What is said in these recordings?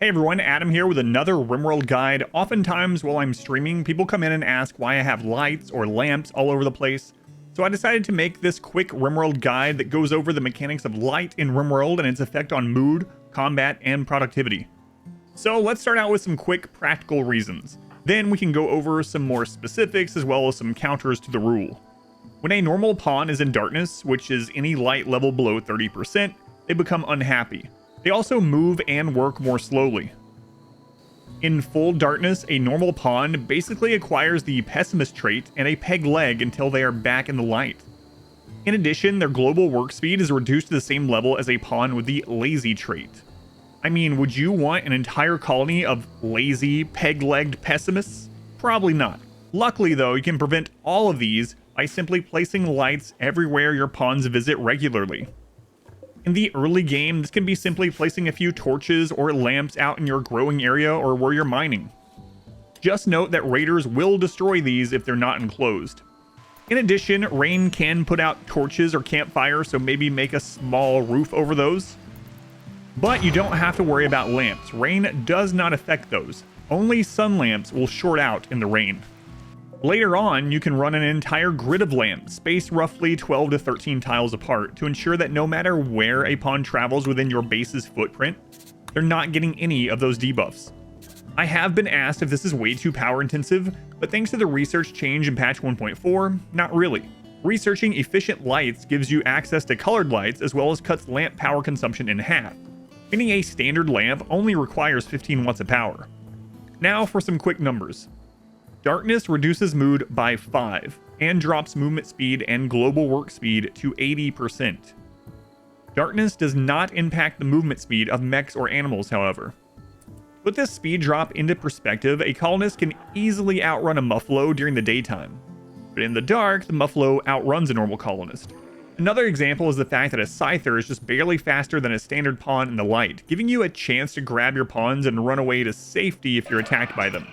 Hey everyone, Adam here with another RimWorld guide. Oftentimes while I'm streaming, people come in and ask why I have lights or lamps all over the place. So I decided to make this quick RimWorld guide that goes over the mechanics of light in RimWorld and its effect on mood, combat, and productivity. So let's start out with some quick practical reasons. Then we can go over some more specifics as well as some counters to the rule. When a normal pawn is in darkness, which is any light level below 30%, they become unhappy. They also move and work more slowly. In full darkness, a normal pawn basically acquires the pessimist trait and a peg leg until they are back in the light. In addition, their global work speed is reduced to the same level as a pawn with the lazy trait. I mean, would you want an entire colony of lazy, peg-legged pessimists? Probably not. Luckily though, you can prevent all of these by simply placing lights everywhere your pawns visit regularly. In the early game, this can be simply placing a few torches or lamps out in your growing area or where you're mining. Just note that raiders will destroy these if they're not enclosed. In addition, rain can put out torches or campfires, so maybe make a small roof over those. But you don't have to worry about lamps. Rain does not affect those. Only sun lamps will short out in the rain. Later on, you can run an entire grid of lamps, spaced roughly 12 to 13 tiles apart, to ensure that no matter where a pawn travels within your base's footprint, they're not getting any of those debuffs. I have been asked if this is way too power intensive, but thanks to the research change in patch 1.4, not really. Researching efficient lights gives you access to colored lights as well as cuts lamp power consumption in half, meaning a standard lamp only requires 15 watts of power. Now for some quick numbers. Darkness reduces mood by 5 and drops movement speed and global work speed to 80%. Darkness does not impact the movement speed of mechs or animals, however. Put this speed drop into perspective, a colonist can easily outrun a muffalo during the daytime. But in the dark, the muffalo outruns a normal colonist. Another example is the fact that a scyther is just barely faster than a standard pawn in the light, giving you a chance to grab your pawns and run away to safety if you're attacked by them.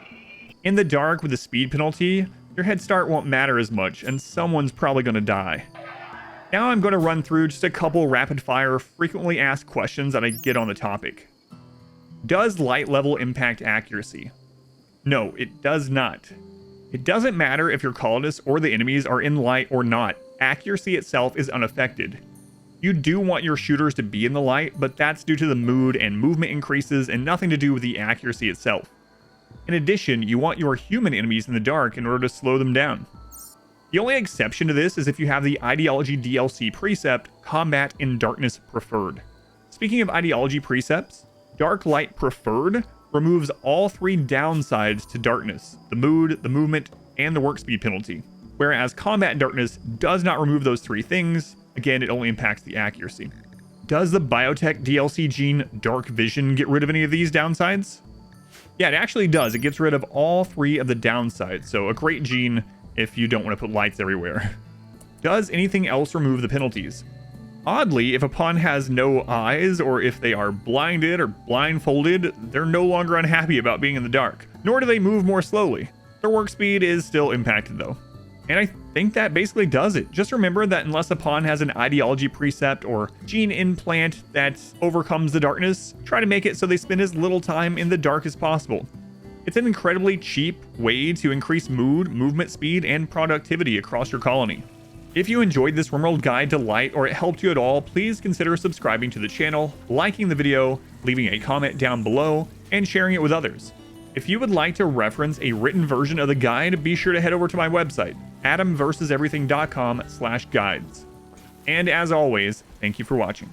In the dark with a speed penalty, your head start won't matter as much, and someone's probably going to die. Now I'm going to run through just a couple rapid-fire, frequently asked questions that I get on the topic. Does light level impact accuracy? No, it does not. It doesn't matter if your colonists or the enemies are in light or not. Accuracy itself is unaffected. You do want your shooters to be in the light, but that's due to the mood and movement increases and nothing to do with the accuracy itself. In addition, you want your human enemies in the dark in order to slow them down. The only exception to this is if you have the Ideology DLC precept, Combat in Darkness Preferred. Speaking of Ideology precepts, Darklight Preferred removes all three downsides to Darkness: the mood, the movement, and the work speed penalty. Whereas Combat in Darkness does not remove those three things. Again, it only impacts the accuracy. Does the Biotech DLC gene Dark Vision get rid of any of these downsides? Yeah, it actually does. It gets rid of all three of the downsides, so a great gene if you don't want to put lights everywhere. Does anything else remove the penalties? Oddly, if a pawn has no eyes, or if they are blinded or blindfolded, they're no longer unhappy about being in the dark, nor do they move more slowly. Their work speed is still impacted though. And I think that basically does it. Just remember that unless a pawn has an ideology precept or gene implant that overcomes the darkness, try to make it so they spend as little time in the dark as possible. It's an incredibly cheap way to increase mood, movement speed, and productivity across your colony. If you enjoyed this RimWorld guide to light or it helped you at all, please consider subscribing to the channel, liking the video, leaving a comment down below, and sharing it with others. If you would like to reference a written version of the guide, be sure to head over to my website, adamversuseverything.com/guides. And as always, thank you for watching.